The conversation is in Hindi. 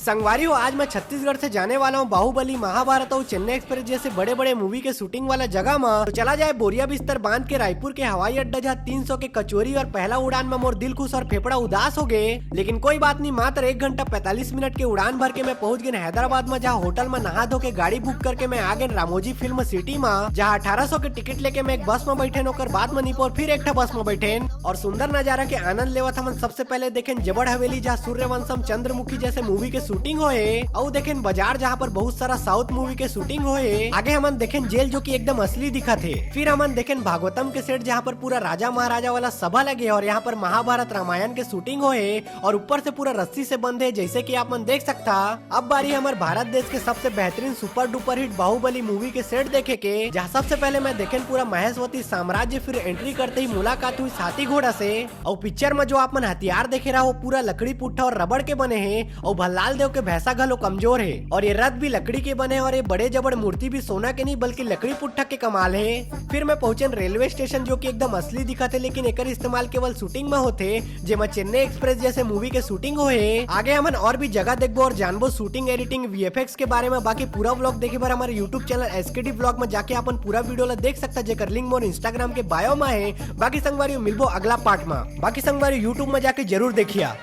संगवारी हो, आज मैं छत्तीसगढ़ से जाने वाला हूँ बाहुबली, महाभारत और चेन्नई एक्सप्रेस जैसे बड़े बड़े मूवी के शूटिंग वाला जगह में। तो चला जाए बोरिया बिस्तर बांध के रायपुर के हवाई अड्डा, जहाँ 300 के कचोरी और पहला उड़ान में मोर दिल खुश और फेफड़ा उदास हो गए। लेकिन कोई बात नहीं, मात्र 1 घंटा 45 मिनट के उड़ान भर के मैं पहुंच गए हैदराबाद में, जहाँ होटल में नहा धो के गाड़ी बुक करके मैं आ गए रामोजी फिल्म सिटी में, जहाँ 1800 के टिकट लेके मैं एक बस में बैठे होकर बाद में निपोर फिर एक बस में बैठे और सुंदर नजारा के आनंद लेवा था। सबसे पहले देखें जबड़ हवेली, जहाँ सूर्यवंशम, चंद्रमुखी जैसे मूवी के शूटिंग होए, और देखें बाजार जहाँ पर बहुत सारा साउथ मूवी के शूटिंग होए। आगे हमन देखें जेल जो कि एकदम असली दिखा थे। फिर हमन देखें भागवतम के सेट, जहाँ पर पूरा राजा महाराजा वाला सभा लगे और यहाँ पर महाभारत रामायण के शूटिंग होए और ऊपर से पूरा रस्सी से बंद है, जैसे कि आप मन देख सकता। अब बारी हमारे भारत देश के सबसे बेहतरीन super duper hit Baahubali movie के सेट देखे के, जहाँ सबसे पहले मैं देखें पूरा महेशवती साम्राज्य, फिर एंट्री करते ही मुलाकात हुई हाथी घोड़ा से। और पिक्चर में जो आप मन हथियार देखे रहा हो पूरा लकड़ी पुट्ठा और रबड़ के बने हैं और भल्लाल देव के भैंसा घलो कमजोर है। और ये रथ भी लकड़ी के बने और ये बड़े जबड़ मूर्ति भी सोना के नहीं बल्कि लकड़ी पुट्ठा के कमाल है। फिर मैं पहुंचे रेलवे स्टेशन, जो कि एकदम असली दिखा थे, लेकिन एक इस्तेमाल केवल शूटिंग में होते, जेमा चेन्नई एक्सप्रेस जैसे मूवी के शूटिंग होए। आगे हमन और भी जगह देखबो और जानबो शूटिंग, एडिटिंग, वीएफएक्स के बारे में। बाकी पूरा व्लॉग देखे बार हमारे यूट्यूब चैनल एसकेडी व्लॉग में जाके अपन पूरा वीडियो ला देख सकता, जेकर लिंक मोर इंस्टाग्राम के बायो में है। बाकी संगवारी मिलबो अगला पार्ट में। बाकी संगवारी यूट्यूब में जाके जरूर देखिया।